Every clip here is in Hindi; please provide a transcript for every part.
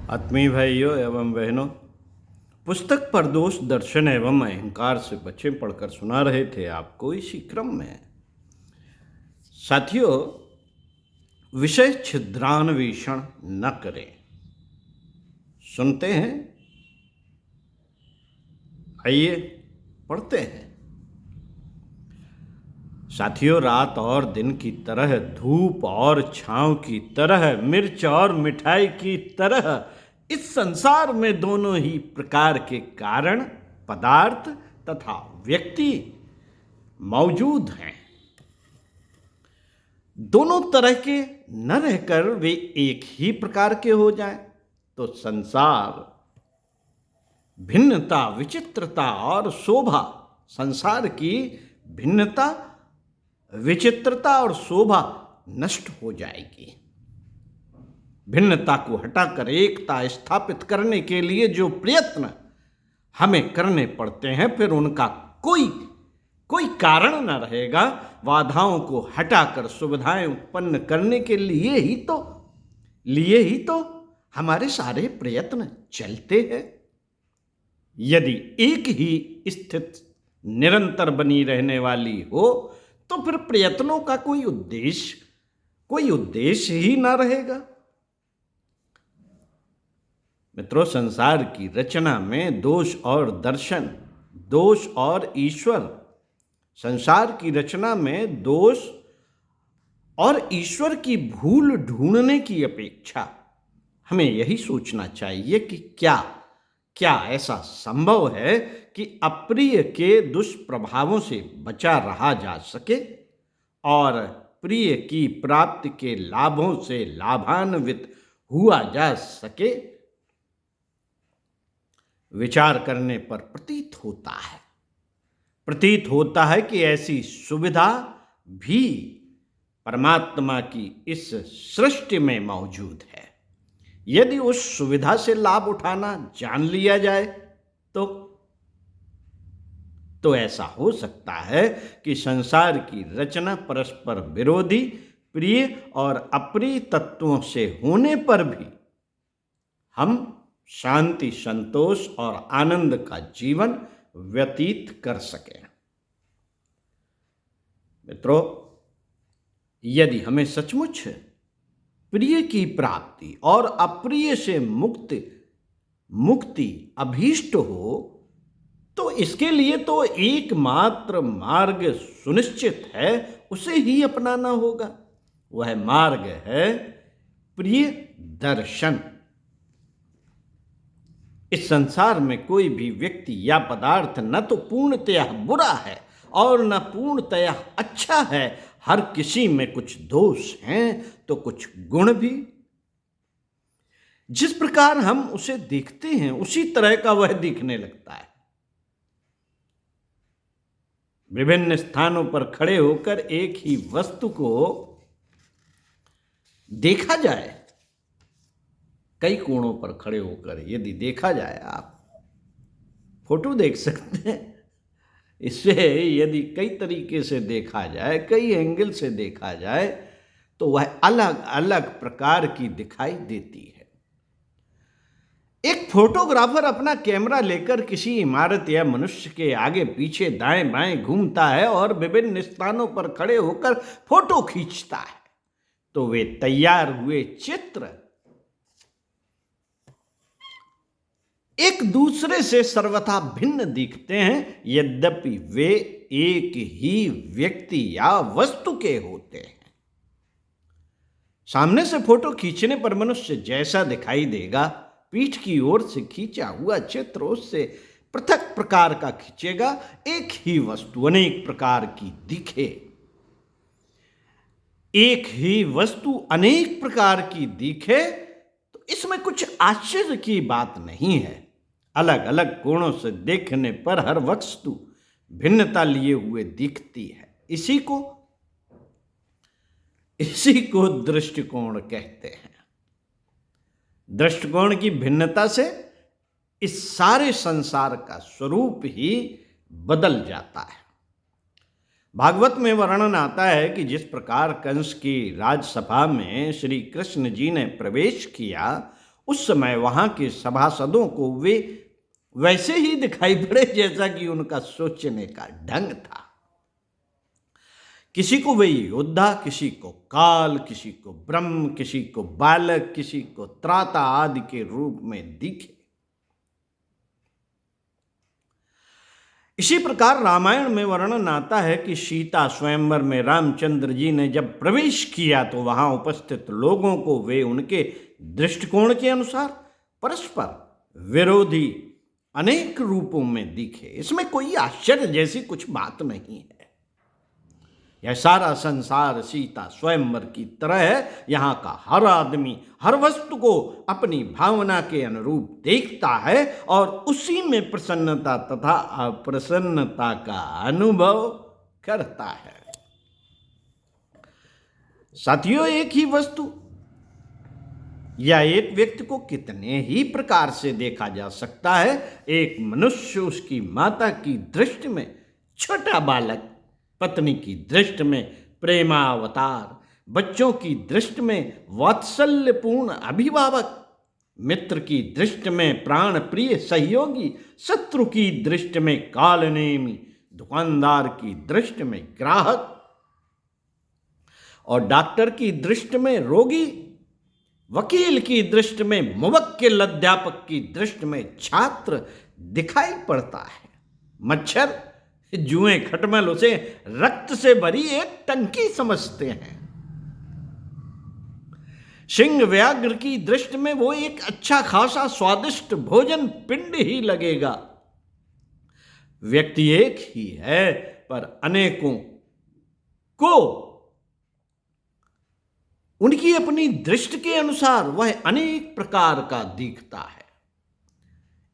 आत्मीय भाइयों एवं बहनों, पुस्तक परदोष दर्शन एवं अहंकार से बचे पढ़कर सुना रहे थे आपको इसी क्रम में। साथियों, विषय छिद्रान्वेषण न करें। सुनते हैं, आइए पढ़ते हैं। साथियों, रात और दिन की तरह, धूप और छांव की तरह, मिर्च और मिठाई की तरह इस संसार में दोनों ही प्रकार के कारण, पदार्थ तथा व्यक्ति मौजूद हैं। दोनों तरह के न रहकर वे एक ही प्रकार के हो जाएं तो संसार भिन्नता, विचित्रता और शोभा, संसार की भिन्नता, विचित्रता और शोभा नष्ट हो जाएगी। भिन्नता को हटाकर एकता स्थापित करने के लिए जो प्रयत्न हमें करने पड़ते हैं, फिर उनका कोई कारण न रहेगा। बाधाओं को हटाकर सुविधाएं उत्पन्न करने के लिए ही तो हमारे सारे प्रयत्न चलते हैं। यदि एक ही स्थिति निरंतर बनी रहने वाली हो तो फिर प्रयत्नों का कोई उद्देश्य ही ना रहेगा। मित्रों, संसार की रचना में दोष और दर्शन, दोष और ईश्वर, संसार की रचना में दोष और ईश्वर की भूल ढूंढने की अपेक्षा हमें यही सोचना चाहिए कि क्या ऐसा संभव है कि अप्रिय के दुष्प्रभावों से बचा रहा जा सके और प्रिय की प्राप्ति के लाभों से लाभान्वित हुआ जा सके। विचार करने पर प्रतीत होता है कि ऐसी सुविधा भी परमात्मा की इस सृष्टि में मौजूद है। यदि उस सुविधा से लाभ उठाना जान लिया जाए तो ऐसा हो सकता है कि संसार की रचना परस्पर विरोधी, प्रिय और अप्रिय तत्वों से होने पर भी हम शांति, संतोष और आनंद का जीवन व्यतीत कर सकें। मित्रों, यदि हमें सचमुच प्रिय की प्राप्ति और अप्रिय से मुक्ति अभीष्ट हो तो इसके लिए तो एकमात्र मार्ग सुनिश्चित है, उसे ही अपनाना होगा। वह मार्ग है प्रिय दर्शन। इस संसार में कोई भी व्यक्ति या पदार्थ न तो पूर्णतया बुरा है और न पूर्णतया अच्छा है। हर किसी में कुछ दोष हैं तो कुछ गुण भी। जिस प्रकार हम उसे देखते हैं उसी तरह का वह दिखने लगता है। विभिन्न स्थानों पर खड़े होकर एक ही वस्तु को देखा जाए, कई कोणों पर खड़े होकर यदि देखा जाए, आप फोटो देख सकते हैं। इसे यदि कई तरीके से देखा जाए, कई एंगल से देखा जाए तो वह अलग अलग प्रकार की दिखाई देती है। एक फोटोग्राफर अपना कैमरा लेकर किसी इमारत या मनुष्य के आगे पीछे दाएं बाएं घूमता है और विभिन्न स्थानों पर खड़े होकर फोटो खींचता है तो वे तैयार हुए चित्र एक दूसरे से सर्वथा भिन्न दिखते हैं, यद्यपि वे एक ही व्यक्ति या वस्तु के होते हैं। सामने से फोटो खींचने पर मनुष्य जैसा दिखाई देगा, पीठ की ओर से खींचा हुआ चित्र उससे पृथक प्रकार का खींचेगा। एक ही वस्तु अनेक प्रकार की दिखे, एक ही वस्तु अनेक प्रकार की दिखे तो इसमें कुछ आश्चर्य की बात नहीं है। अलग अलग कोणों से देखने पर हर वस्तु भिन्नता लिए हुए दिखती है। इसी को दृष्टिकोण कहते हैं। दृष्टिकोण की भिन्नता से इस सारे संसार का स्वरूप ही बदल जाता है। भागवत में वर्णन आता है कि जिस प्रकार कंस की राजसभा में श्री कृष्ण जी ने प्रवेश किया, उस समय वहां के सभासदों को वे वैसे ही दिखाई पड़े जैसा कि उनका सोचने का ढंग था। किसी को वे योद्धा, किसी को काल, किसी को ब्रह्म, किसी को बालक, किसी को त्राता आदि के रूप में दिखे। इसी प्रकार रामायण में वर्णन आता है कि सीता स्वयंवर में रामचंद्र जी ने जब प्रवेश किया तो वहां उपस्थित लोगों को वे उनके दृष्टिकोण के अनुसार परस्पर विरोधी अनेक रूपों में दिखे। इसमें कोई आश्चर्य जैसी कुछ बात नहीं है। यह सारा संसार सीता स्वयंवर की तरह है। यहाँ का हर आदमी हर वस्तु को अपनी भावना के अनुरूप देखता है और उसी में प्रसन्नता तथा अप्रसन्नता का अनुभव करता है। साथियों, एक ही वस्तु या एक व्यक्ति को कितने ही प्रकार से देखा जा सकता है। एक मनुष्य उसकी माता की दृष्टि में छोटा बालक, पत्नी की दृष्टि में प्रेमावतार, बच्चों की दृष्टि में वात्सल्यपूर्ण अभिभावक, मित्र की दृष्टि में प्राण प्रिय सहयोगी, शत्रु की दृष्टि में कालनेमी, दुकानदार की दृष्टि में ग्राहक और डॉक्टर की दृष्टि में रोगी, वकील की दृष्टि में मुवक्किल, अध्यापक की दृष्टि में छात्र दिखाई पड़ता है। मच्छर, जुएं, खटमल उसे रक्त से भरी एक टंकी समझते हैं। सिंह व्याघ्र की दृष्टि में वो एक अच्छा खासा स्वादिष्ट भोजन पिंड ही लगेगा। व्यक्ति एक ही है पर अनेकों को उनकी अपनी दृष्टि के अनुसार वह अनेक प्रकार का दिखता है।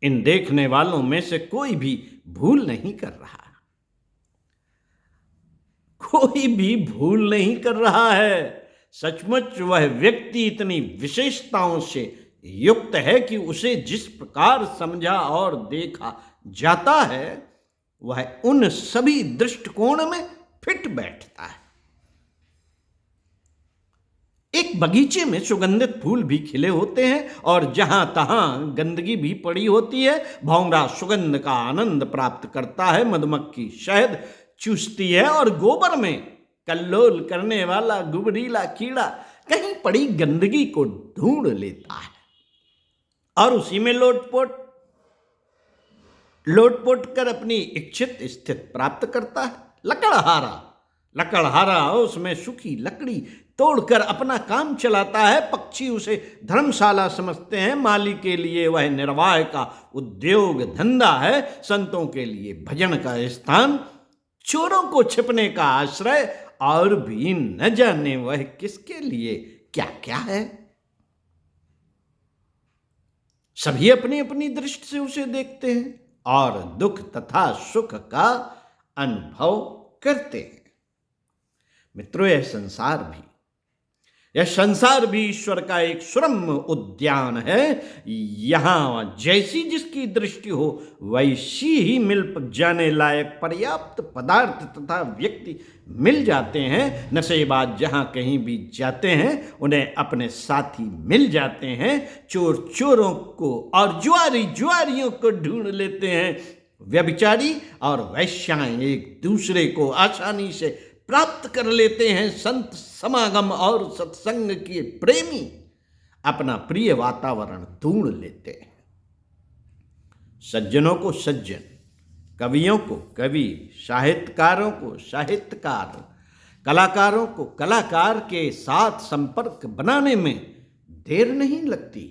इन देखने वालों में से कोई भी भूल नहीं कर रहा, कोई भी भूल नहीं कर रहा है। सचमुच वह व्यक्ति इतनी विशेषताओं से युक्त है कि उसे जिस प्रकार समझा और देखा जाता है वह उन सभी दृष्टिकोण में फिट बैठता है। एक बगीचे में सुगंधित फूल भी खिले होते हैं और जहां तहां गंदगी भी पड़ी होती है। भौंरा सुगंध का आनंद प्राप्त करता है, मधुमक्खी शहद चूसती है और गोबर में कल्लोल करने वाला गुबरीला कीड़ा कहीं पड़ी गंदगी को ढूंढ लेता है और उसी में लोटपोट कर अपनी इच्छित स्थिति प्राप्त करता है। लकड़हारा उसमें सूखी लकड़ी तोड़कर अपना काम चलाता है। पक्षी उसे धर्मशाला समझते हैं। माली के लिए वह निर्वाह का उद्योग धंधा है। संतों के लिए भजन का स्थान, चोरों को छिपने का आश्रय और भी न जाने वह किसके लिए क्या क्या है। सभी अपनी अपनी दृष्टि से उसे देखते हैं और दुख तथा सुख का अनुभव करते हैं। मित्रों, यह संसार भी ईश्वर का एक सुरम्य उद्यान है। यहां जैसी जिसकी दृष्टि हो वैसी ही मिल जाने लायक पर्याप्त पदार्थ तथा व्यक्ति मिल जाते हैं। नशेबाज जहां कहीं भी जाते हैं उन्हें अपने साथी मिल जाते हैं। चोर चोरों को और जुआरी जुआरियों को ढूंढ लेते हैं। व्यभिचारी और वैश्याएं एक दूसरे को आसानी से प्राप्त कर लेते हैं। संत समागम और सत्संग के प्रेमी अपना प्रिय वातावरण ढूंढ लेते हैं। सज्जनों को सज्जन, कवियों को कवि, साहित्यकारों को साहित्यकार, कलाकारों को कलाकार के साथ संपर्क बनाने में देर नहीं लगती।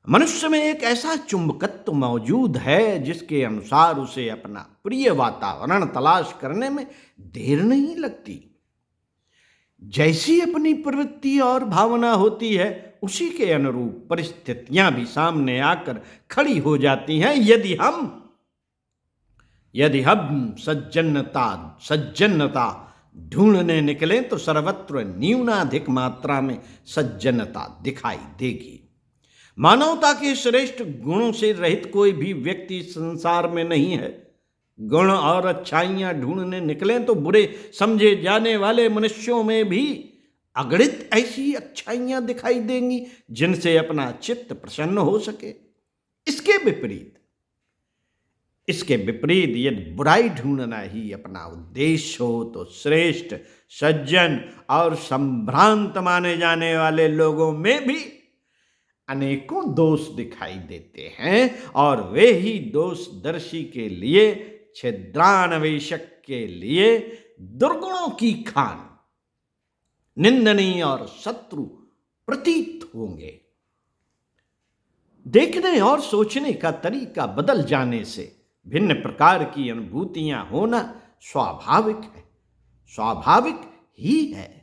मनुष्य में एक ऐसा चुंबकत्व मौजूद है जिसके अनुसार उसे अपना प्रिय वातावरण तलाश करने में देर नहीं लगती। जैसी अपनी प्रवृत्ति और भावना होती है उसी के अनुरूप परिस्थितियां भी सामने आकर खड़ी हो जाती हैं। यदि हम सज्जनता ढूंढने निकलें तो सर्वत्र न्यूनाधिक मात्रा में सज्जनता दिखाई देगी। मानवता के श्रेष्ठ गुणों से रहित कोई भी व्यक्ति संसार में नहीं है। गुण और अच्छाइयां ढूंढने निकलें तो बुरे समझे जाने वाले मनुष्यों में भी अगणित ऐसी अच्छाइयां दिखाई देंगी जिनसे अपना चित्त प्रसन्न हो सके। इसके विपरीत यदि बुराई ढूंढना ही अपना उद्देश्य हो तो श्रेष्ठ, सज्जन और संभ्रांत माने जाने वाले लोगों में भी अनेकों दोष दिखाई देते हैं और वे ही दोषदर्शी के लिए, छिद्रान्वेषक के लिए दुर्गुणों की खान, निंदनीय और शत्रु प्रतीत होंगे। देखने और सोचने का तरीका बदल जाने से भिन्न प्रकार की अनुभूतियां होना स्वाभाविक है, स्वाभाविक ही है।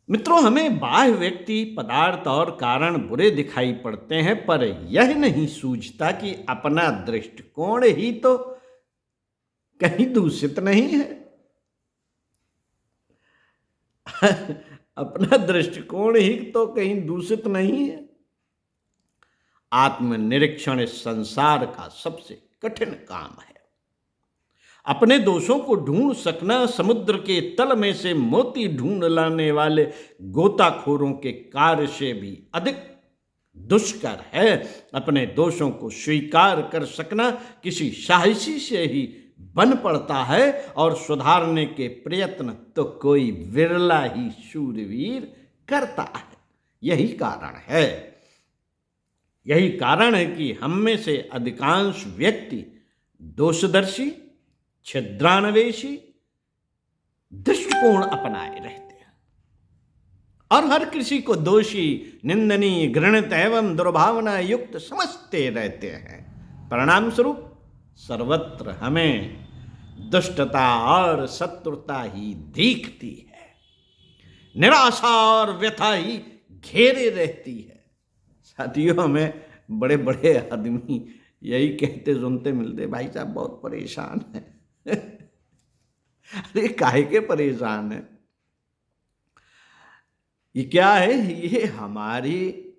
मित्रों, हमें बाह्य व्यक्ति, पदार्थ और कारण बुरे दिखाई पड़ते हैं, पर यह नहीं सूझता कि अपना दृष्टिकोण ही तो कहीं दूषित नहीं है। अपना दृष्टिकोण ही तो कहीं दूषित नहीं है। आत्मनिरीक्षण इस संसार का सबसे कठिन काम है। अपने दोषों को ढूंढ सकना समुद्र के तल में से मोती ढूंढ लाने वाले गोताखोरों के कार्य से भी अधिक दुष्कर है। अपने दोषों को स्वीकार कर सकना किसी साहसी से ही बन पड़ता है और सुधारने के प्रयत्न तो कोई विरला ही शूरवीर करता है। यही कारण है कि हम में से अधिकांश व्यक्ति दोषदर्शी, छिद्रान्वेषी दृष्टिकोण अपनाए रहते हैं और हर किसी को दोषी, निंदनीय, घृणित एवं दुर्भावना युक्त समझते रहते हैं। परिणाम स्वरूप सर्वत्र हमें दुष्टता और शत्रुता ही दिखती है, निराशा और व्यथा ही घेरे रहती है। साथियों, हमें बड़े बड़े आदमी यही कहते सुनते मिलते, भाई साहब बहुत परेशान है। अरे काहे के परेशान है? ये क्या है? ये हमारी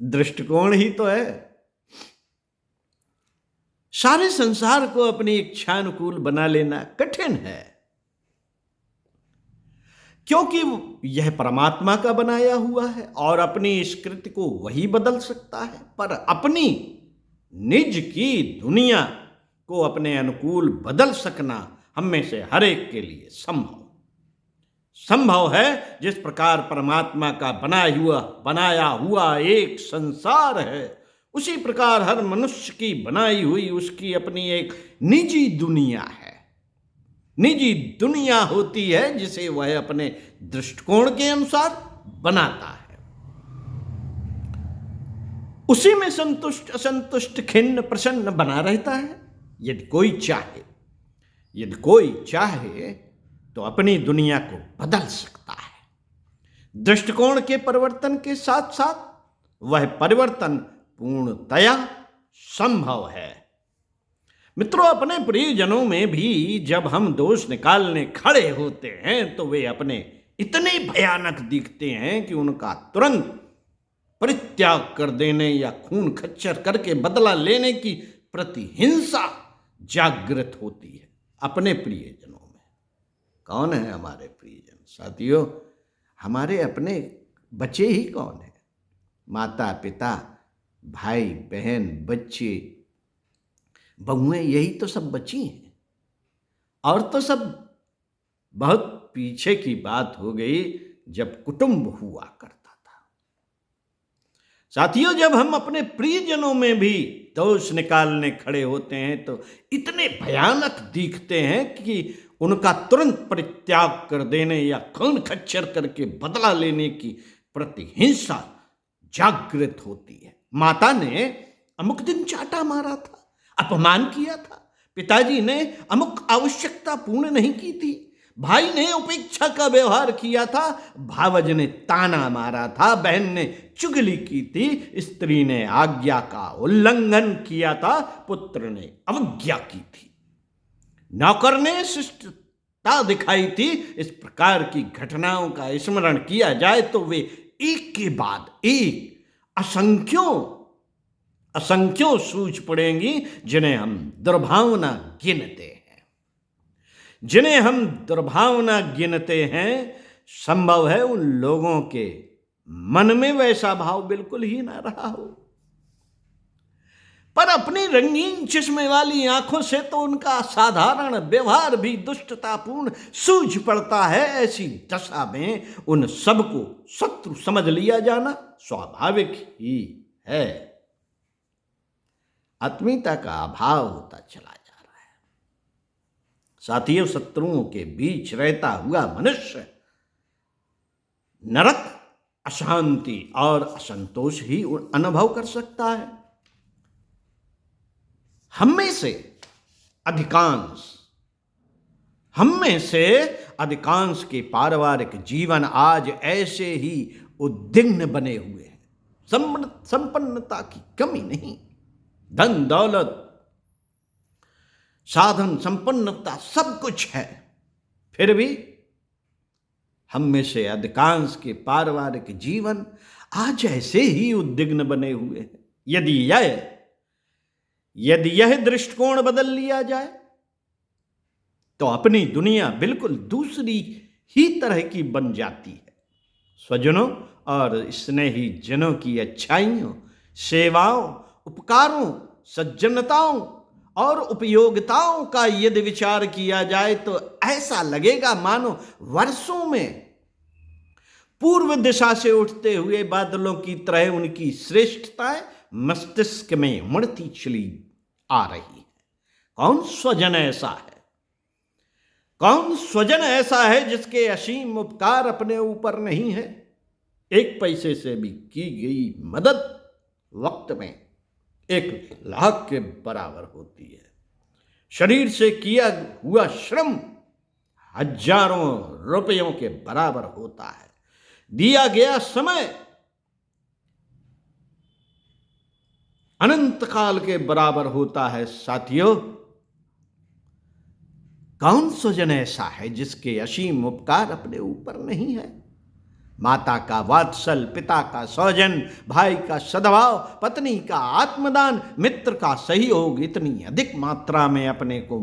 दृष्टिकोण ही तो है। सारे संसार को अपनी इच्छानुकूल बना लेना कठिन है, क्योंकि यह परमात्मा का बनाया हुआ है और अपनी इस कृति को वही बदल सकता है। पर अपनी निज की दुनिया को अपने अनुकूल बदल सकना हम में से हर एक के लिए संभव है। जिस प्रकार परमात्मा का बनाया हुआ एक संसार है, उसी प्रकार हर मनुष्य की बनाई हुई उसकी अपनी एक निजी दुनिया है। निजी दुनिया होती है जिसे वह अपने दृष्टिकोण के अनुसार बनाता है। उसी में संतुष्ट, असंतुष्ट, खिन्न, प्रसन्न बना रहता है। यदि कोई चाहे तो अपनी दुनिया को बदल सकता है। दृष्टिकोण के परिवर्तन के साथ साथ वह परिवर्तन पूर्णतया संभव है। मित्रों, अपने प्रियजनों में भी जब हम दोष निकालने खड़े होते हैं तो वे अपने इतने भयानक दिखते हैं कि उनका तुरंत परित्याग कर देने या खून खच्चर करके बदला लेने की प्रतिहिंसा जागृत होती है अपने प्रियजनों में। कौन है हमारे प्रियजन? साथियों, हमारे अपने बच्चे ही कौन है? माता पिता, भाई बहन, बच्चे, बहुएं, यही तो सब बची हैं। और तो सब बहुत पीछे की बात हो गई जब कुटुंब हुआ करता था। साथियों, जब हम अपने प्रियजनों में भी दोष निकालने खड़े होते हैं तो इतने भयानक दिखते हैं कि उनका तुरंत परित्याग कर देने या खून खच्चर करके बदला लेने की प्रतिहिंसा जागृत होती है। माता ने अमुक दिन चाटा मारा था, अपमान किया था। पिताजी ने अमुक आवश्यकता पूर्ण नहीं की थी। भाई ने उपेक्षा का व्यवहार किया था। भावज ने ताना मारा था। बहन ने चुगली की थी। स्त्री ने आज्ञा का उल्लंघन किया था। पुत्र ने अवज्ञा की थी। नौकर ने शिष्टता दिखाई थी। इस प्रकार की घटनाओं का स्मरण किया जाए तो वे एक के बाद एक असंख्यों सूझ पड़ेंगी जिन्हें हम दुर्भावना गिनते हैं। जिन्हें हम दुर्भावना गिनते हैं, संभव है उन लोगों के मन में वैसा भाव बिल्कुल ही ना रहा हो, पर अपनी रंगीन चश्मे वाली आंखों से तो उनका साधारण व्यवहार भी दुष्टतापूर्ण सूझ पड़ता है। ऐसी दशा में उन सबको शत्रु समझ लिया जाना स्वाभाविक ही है। आत्मीयता का अभाव होता चला जा रहा है। साथियों, शत्रुओं के बीच रहता हुआ मनुष्य नरक, अशांति और असंतोष ही अनुभव कर सकता है। हम में से अधिकांश के पारिवारिक जीवन आज ऐसे ही उद्विग्न बने हुए हैं। संपन्नता की कमी नहीं, धन दौलत, साधन संपन्नता सब कुछ है, फिर भी हम में से अधिकांश के पारिवारिक जीवन आज ऐसे ही उद्विग्न बने हुए हैं। यदि यह दृष्टिकोण बदल लिया जाए तो अपनी दुनिया बिल्कुल दूसरी ही तरह की बन जाती है। स्वजनों और स्नेही जनों की अच्छाइयों, सेवाओं, उपकारों, सज्जनताओं और उपयोगिताओं का यदि विचार किया जाए तो ऐसा लगेगा मानो वर्षों में पूर्व दिशा से उठते हुए बादलों की तरह उनकी श्रेष्ठताएं मस्तिष्क में उमड़ती चली आ रही है। कौन स्वजन ऐसा है जिसके असीम उपकार अपने ऊपर नहीं है? एक पैसे से भी की गई मदद वक्त में 1,00,000 के बराबर होती है। शरीर से किया हुआ श्रम हजारों रुपयों के बराबर होता है। दिया गया समय अनंत काल के बराबर होता है। साथियों, कौन स्वजन ऐसा है जिसके असीम उपकार अपने ऊपर नहीं है? माता का वात्सल, पिता का सौजन, भाई का सद्भाव, पत्नी का आत्मदान, मित्र का सहयोग इतनी अधिक मात्रा में अपने को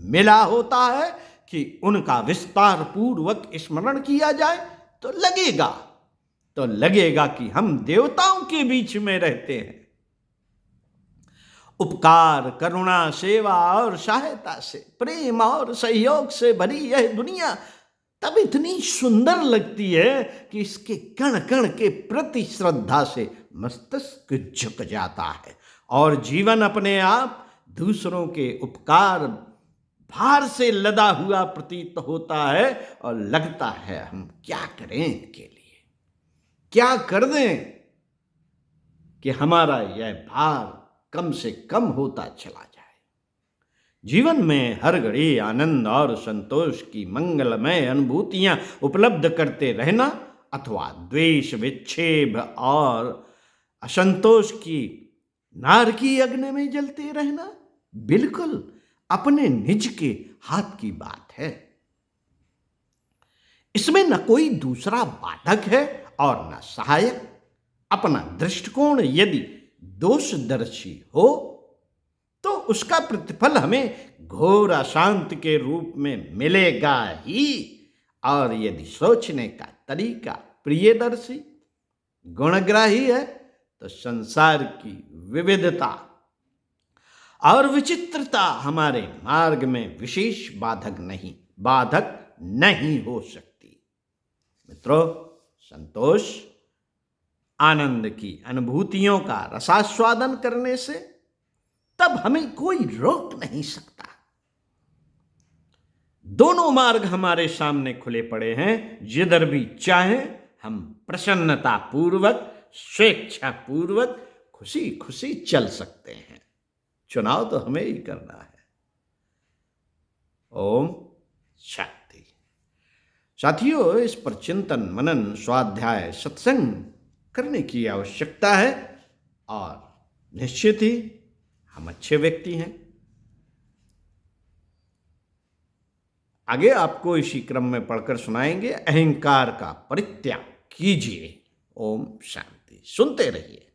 मिला होता है कि उनका विस्तार पूर्वक स्मरण किया जाए तो लगेगा कि हम देवताओं के बीच में रहते हैं। उपकार, करुणा, सेवा और सहायता से, प्रेम और सहयोग से भरी यह दुनिया तब इतनी सुंदर लगती है कि इसके कण कण के प्रति श्रद्धा से मस्तिष्क झुक जाता है और जीवन अपने आप दूसरों के उपकार भार से लदा हुआ प्रतीत होता है और लगता है हम क्या करें इनके लिए, क्या कर दें कि हमारा यह भार कम से कम होता चला जाए। जीवन में हर घड़ी आनंद और संतोष की मंगलमय अनुभूतियां उपलब्ध करते रहना अथवा द्वेष, विक्षेप और असंतोष की नारकी अग्नि में जलते रहना बिल्कुल अपने निज के हाथ की बात है। इसमें न कोई दूसरा बाधक है और न सहायक। अपना दृष्टिकोण यदि दोषदर्शी हो तो उसका प्रतिफल हमें घोर अशांति के रूप में मिलेगा ही, और यदि सोचने का तरीका प्रियदर्शी, गुणग्राही है तो संसार की विविधता और विचित्रता हमारे मार्ग में विशेष बाधक नहीं हो सकती। मित्रों, संतोष, आनंद की अनुभूतियों का रसास्वादन करने से तब हमें कोई रोक नहीं सकता। दोनों मार्ग हमारे सामने खुले पड़े हैं। जिधर भी चाहें हम प्रसन्नता पूर्वक, स्वेच्छा पूर्वक, खुशी खुशी चल सकते हैं। चुनाव तो हमें ही करना है। ओम शांति। साथियों, इस पर चिंतन, मनन, स्वाध्याय, सत्संग करने की आवश्यकता है और निश्चित ही हम अच्छे व्यक्ति हैं। आगे आपको इसी क्रम में पढ़कर सुनाएंगे, अहंकार का परित्याग कीजिए। ओम शांति। सुनते रहिए।